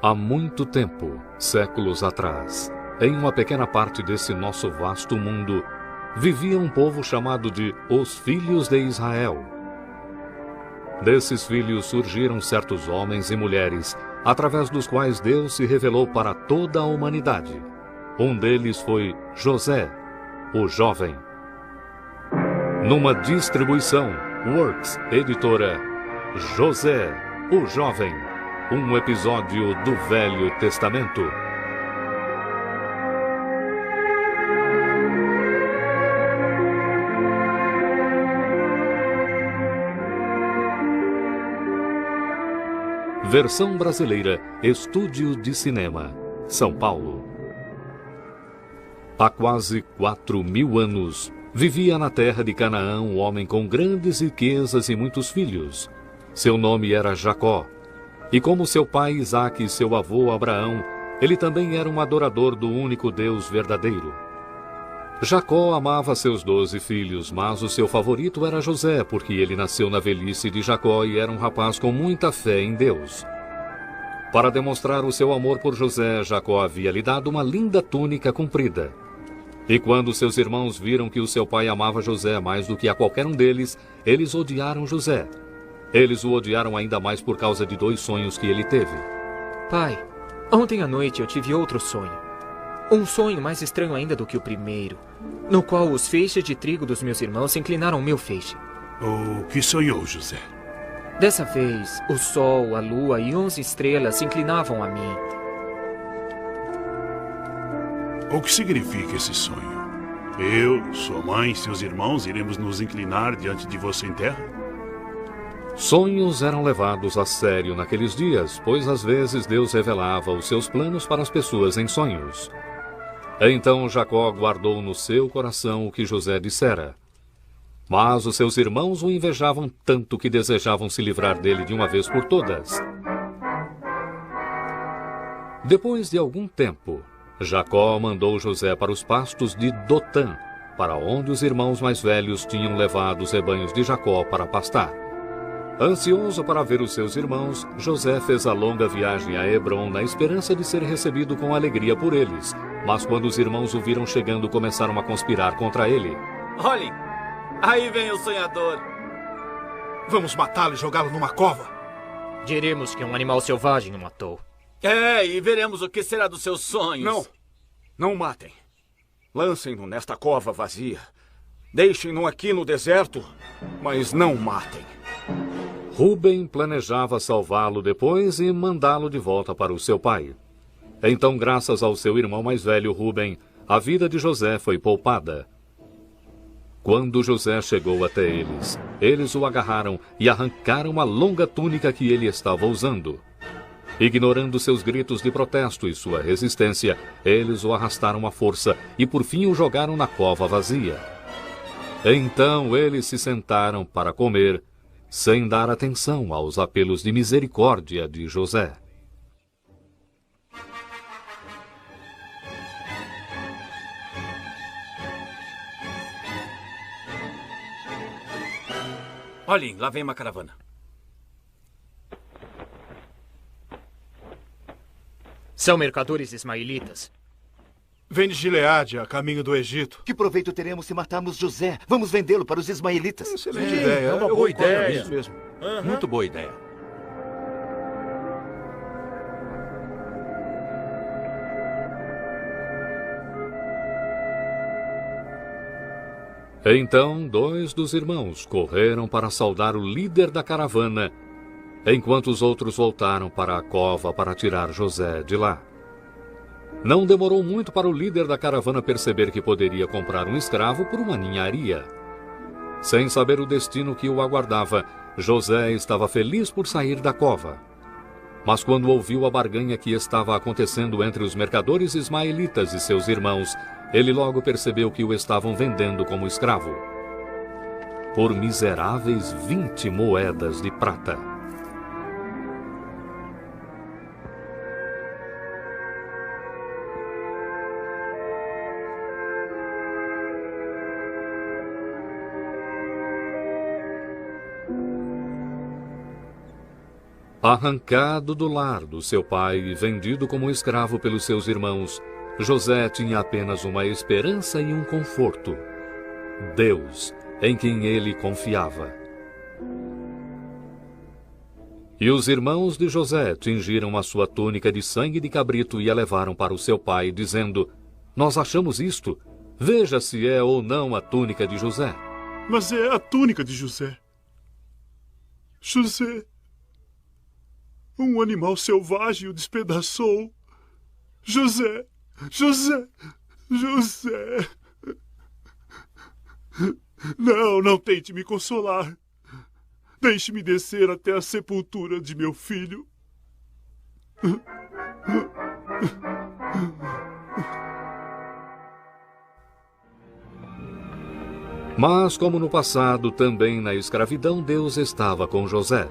Há muito tempo, séculos atrás, em uma pequena parte desse nosso vasto mundo, vivia um povo chamado de os Filhos de Israel. Desses filhos surgiram certos homens e mulheres, através dos quais Deus se revelou para toda a humanidade. Um deles foi José, o jovem. Numa distribuição, Works, editora, José, o jovem, um episódio do Velho Testamento. Versão brasileira, Estúdio de Cinema, São Paulo. Há quase 4.000 anos, vivia na terra de Canaã um homem com grandes riquezas e muitos filhos. Seu nome era Jacó. E como seu pai Isaque e seu avô Abraão, ele também era um adorador do único Deus verdadeiro. Jacó amava seus 12 filhos, mas o seu favorito era José, porque ele nasceu na velhice de Jacó e era um rapaz com muita fé em Deus. Para demonstrar o seu amor por José, Jacó havia lhe dado uma linda túnica comprida. E quando seus irmãos viram que o seu pai amava José mais do que a qualquer um deles, eles odiaram José. Eles o odiaram ainda mais por causa de 2 sonhos que ele teve. Pai, ontem à noite eu tive outro sonho. Um sonho mais estranho ainda do que o primeiro, no qual os feixes de trigo dos meus irmãos se inclinaram ao meu feixe. O que sonhou, José? Dessa vez, o sol, a lua e 11 estrelas se inclinavam a mim. O que significa esse sonho? Eu, sua mãe e seus irmãos iremos nos inclinar diante de você em terra? Sonhos eram levados a sério naqueles dias, pois às vezes Deus revelava os seus planos para as pessoas em sonhos. Então Jacó guardou no seu coração o que José dissera. Mas os seus irmãos o invejavam tanto que desejavam se livrar dele de uma vez por todas. Depois de algum tempo, Jacó mandou José para os pastos de Dotã, para onde os irmãos mais velhos tinham levado os rebanhos de Jacó para pastar. Ansioso para ver os seus irmãos, José fez a longa viagem a Hebrom na esperança de ser recebido com alegria por eles. Mas quando os irmãos o viram chegando, começaram a conspirar contra ele. Olhem, aí vem o sonhador. Vamos matá-lo e jogá-lo numa cova. Diremos que um animal selvagem o matou. E veremos o que será dos seus sonhos. Não o matem. Lancem-no nesta cova vazia. Deixem-no aqui no deserto, mas não o matem. Rúben planejava salvá-lo depois e mandá-lo de volta para o seu pai. Então, graças ao seu irmão mais velho, Rúben, a vida de José foi poupada. Quando José chegou até eles, eles o agarraram e arrancaram a longa túnica que ele estava usando. Ignorando seus gritos de protesto e sua resistência, eles o arrastaram à força e por fim o jogaram na cova vazia. Então eles se sentaram para comer, sem dar atenção aos apelos de misericórdia de José. Olhem, lá vem uma caravana. São mercadores ismaelitas. Vem de Gileade, a caminho do Egito. Que proveito teremos se matarmos José? Vamos vendê-lo para os ismaelitas. Excelente ideia. É uma Eu boa concordo ideia. nisso mesmo. Muito boa ideia. Então 2 dos irmãos correram para saudar o líder da caravana, enquanto os outros voltaram para a cova para tirar José de lá. Não demorou muito para o líder da caravana perceber que poderia comprar um escravo por uma ninharia. Sem saber o destino que o aguardava, José estava feliz por sair da cova. Mas quando ouviu a barganha que estava acontecendo entre os mercadores ismaelitas e seus irmãos, ele logo percebeu que o estavam vendendo como escravo. Por miseráveis 20 moedas de prata. Arrancado do lar do seu pai e vendido como escravo pelos seus irmãos, José tinha apenas uma esperança e um conforto: Deus, em quem ele confiava. E os irmãos de José tingiram a sua túnica de sangue de cabrito e a levaram para o seu pai, dizendo: Nós achamos isto. Veja se é ou não a túnica de José. Mas é a túnica de José. José, um animal selvagem o despedaçou. José, José, José. Não tente me consolar. Deixe-me descer até a sepultura de meu filho. Mas, como no passado, também na escravidão, Deus estava com José.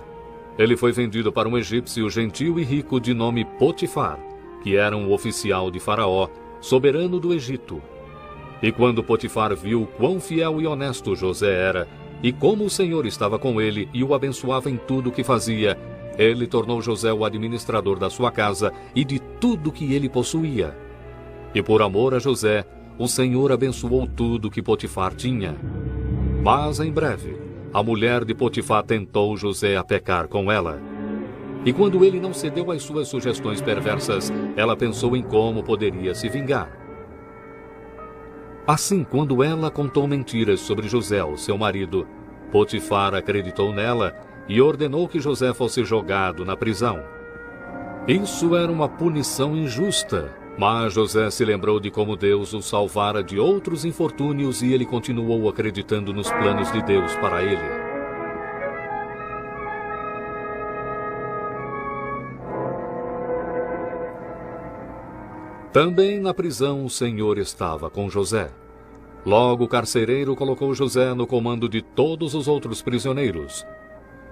Ele foi vendido para um egípcio gentil e rico de nome Potifar, que era um oficial de Faraó, soberano do Egito. E quando Potifar viu quão fiel e honesto José era, e como o Senhor estava com ele e o abençoava em tudo o que fazia, ele tornou José o administrador da sua casa e de tudo que ele possuía. E por amor a José, o Senhor abençoou tudo que Potifar tinha. Mas, em breve, a mulher de Potifar tentou José a pecar com ela. E quando ele não cedeu às suas sugestões perversas, ela pensou em como poderia se vingar. Assim, quando ela contou mentiras sobre José, o seu marido, Potifar acreditou nela e ordenou que José fosse jogado na prisão. Isso era uma punição injusta, mas José se lembrou de como Deus o salvara de outros infortúnios e ele continuou acreditando nos planos de Deus para ele. Também na prisão o Senhor estava com José. Logo o carcereiro colocou José no comando de todos os outros prisioneiros.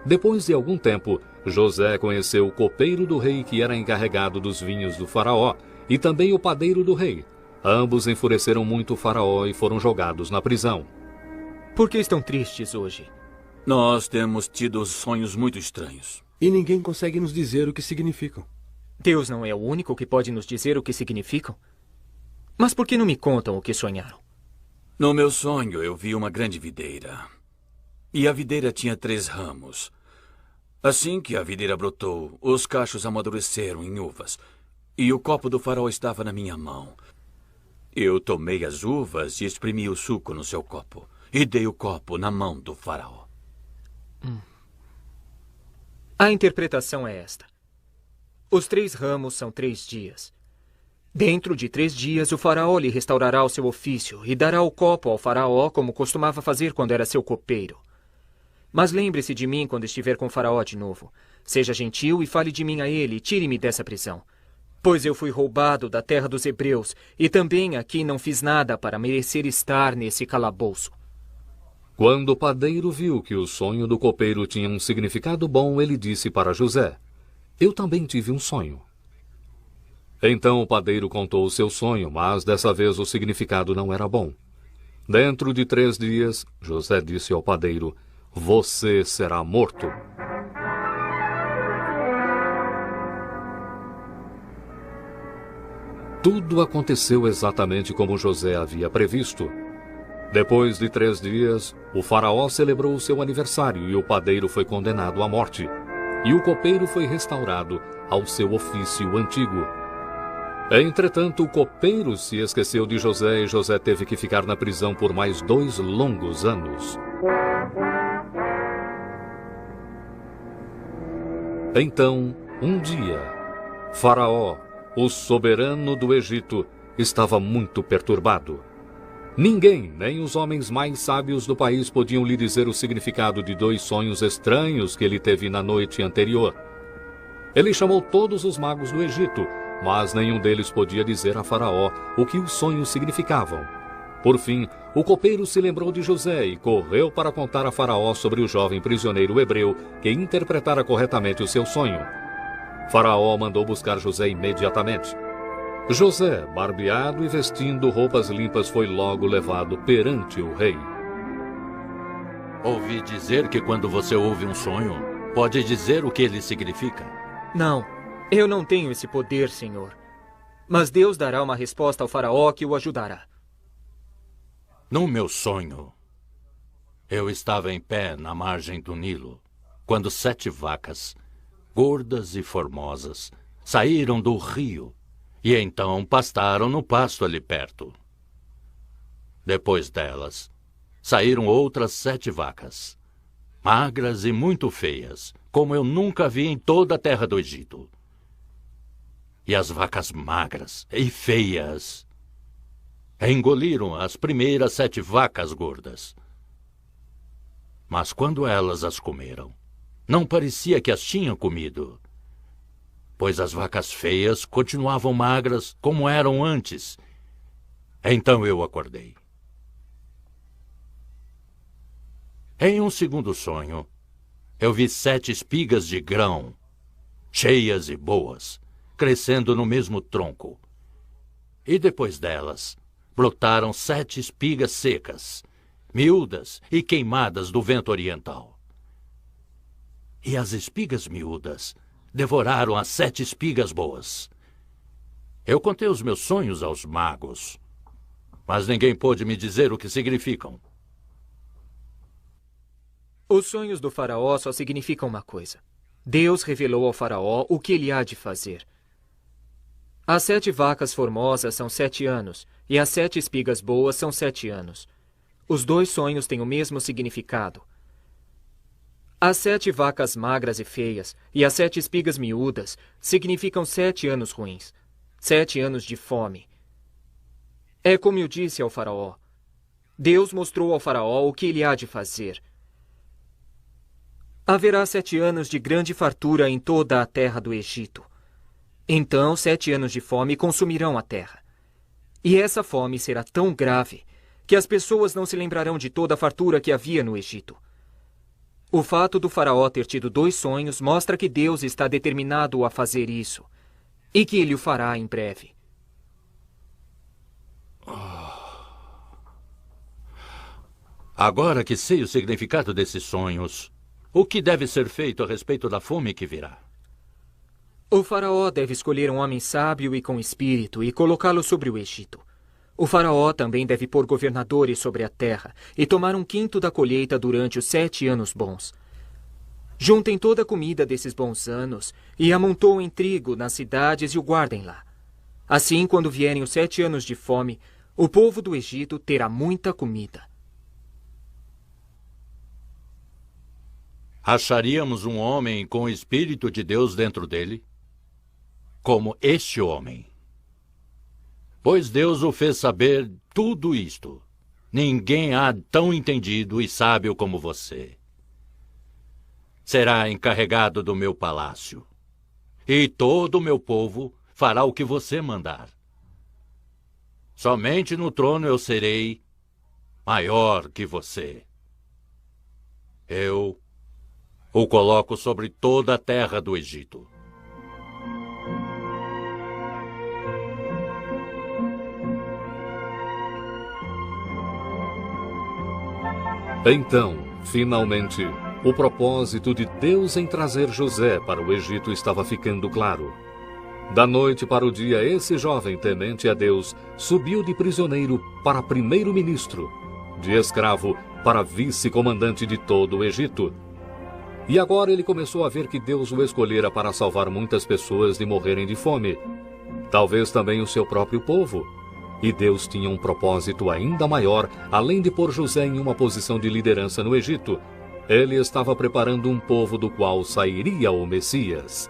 Depois de algum tempo, José conheceu o copeiro do rei que era encarregado dos vinhos do faraó e também o padeiro do rei. Ambos enfureceram muito o faraó e foram jogados na prisão. Por que estão tristes hoje? Nós temos tido sonhos muito estranhos. E ninguém consegue nos dizer o que significam. Deus não é o único que pode nos dizer o que significam? Mas por que não me contam o que sonharam? No meu sonho, eu vi uma grande videira. E a videira tinha 3 ramos. Assim que a videira brotou, os cachos amadureceram em uvas. E o copo do faraó estava na minha mão. Eu tomei as uvas e exprimi o suco no seu copo. E dei o copo na mão do faraó. A interpretação é esta. Os 3 ramos são 3 dias. Dentro de 3 dias, o faraó lhe restaurará o seu ofício e dará o copo ao faraó como costumava fazer quando era seu copeiro. Mas lembre-se de mim quando estiver com o faraó de novo. Seja gentil e fale de mim a ele e tire-me dessa prisão. Pois eu fui roubado da terra dos hebreus e também aqui não fiz nada para merecer estar nesse calabouço. Quando o padeiro viu que o sonho do copeiro tinha um significado bom, ele disse para José: Eu também tive um sonho. Então o padeiro contou o seu sonho, mas dessa vez o significado não era bom. Dentro de 3 dias, José disse ao padeiro: Você será morto. Tudo aconteceu exatamente como José havia previsto. Depois de 3 dias, o faraó celebrou o seu aniversário e o padeiro foi condenado à morte. E o copeiro foi restaurado ao seu ofício antigo. Entretanto, o copeiro se esqueceu de José e José teve que ficar na prisão por mais 2 longos anos. Então, um dia, Faraó, o soberano do Egito, estava muito perturbado. Ninguém, nem os homens mais sábios do país, podiam lhe dizer o significado de 2 sonhos estranhos que ele teve na noite anterior. Ele chamou todos os magos do Egito, mas nenhum deles podia dizer a Faraó o que os sonhos significavam. Por fim, o copeiro se lembrou de José e correu para contar a Faraó sobre o jovem prisioneiro hebreu que interpretara corretamente o seu sonho. Faraó mandou buscar José imediatamente. José, barbeado e vestindo roupas limpas, foi logo levado perante o rei. Ouvi dizer que quando você ouve um sonho, Pode dizer o que ele significa? Não, eu não tenho esse poder, senhor. Mas Deus dará uma resposta ao faraó que o ajudará. No meu sonho, eu estava em pé na margem do Nilo, quando 7 vacas, gordas e formosas, saíram do rio e então pastaram no pasto ali perto. Depois delas, saíram outras 7 vacas, magras e muito feias, como eu nunca vi em toda a terra do Egito. E as vacas magras e feias engoliram as primeiras 7 vacas gordas. Mas quando elas as comeram, não parecia que as tinham comido, pois as vacas feias continuavam magras como eram antes. Então eu acordei. Em um segundo sonho, eu vi 7 espigas de grão, cheias e boas, crescendo no mesmo tronco. E depois delas, brotaram 7 espigas secas, miúdas e queimadas do vento oriental. E as espigas miúdas devoraram as 7 espigas boas. Eu contei os meus sonhos aos magos, mas ninguém pôde me dizer o que significam. Os sonhos do faraó só significam uma coisa. Deus revelou ao faraó o que ele há de fazer. As 7 vacas formosas são 7 anos, e as 7 espigas boas são 7 anos. Os 2 sonhos têm o mesmo significado. As 7 vacas magras e feias e as 7 espigas miúdas significam 7 anos ruins, 7 anos de fome. É como eu disse ao faraó. Deus mostrou ao faraó o que ele há de fazer. Haverá 7 anos de grande fartura em toda a terra do Egito. Então 7 anos de fome consumirão a terra. E essa fome será tão grave que as pessoas não se lembrarão de toda a fartura que havia no Egito. O fato do faraó ter tido 2 sonhos mostra que Deus está determinado a fazer isso, e que ele o fará em breve. Agora que sei o significado desses sonhos, o que deve ser feito a respeito da fome que virá? O faraó deve escolher um homem sábio e com espírito e colocá-lo sobre o Egito. O faraó também deve pôr governadores sobre a terra e tomar 1/5 da colheita durante os 7 anos bons. Juntem toda a comida desses bons anos e amontoem trigo nas cidades e o guardem lá. Assim, quando vierem os 7 anos de fome, o povo do Egito terá muita comida. Acharíamos um homem com o Espírito de Deus dentro dele, como este homem. Pois Deus o fez saber tudo isto. Ninguém há tão entendido e sábio como você. Será encarregado do meu palácio, e todo o meu povo fará o que você mandar. Somente no trono eu serei maior que você. Eu o coloco sobre toda a terra do Egito. Então, finalmente, o propósito de Deus em trazer José para o Egito estava ficando claro. Da noite para o dia, esse jovem temente a Deus subiu de prisioneiro para primeiro-ministro, de escravo para vice-comandante de todo o Egito. E agora ele começou a ver que Deus o escolhera para salvar muitas pessoas de morrerem de fome. Talvez também o seu próprio povo. E Deus tinha um propósito ainda maior, além de pôr José em uma posição de liderança no Egito. Ele estava preparando um povo do qual sairia o Messias.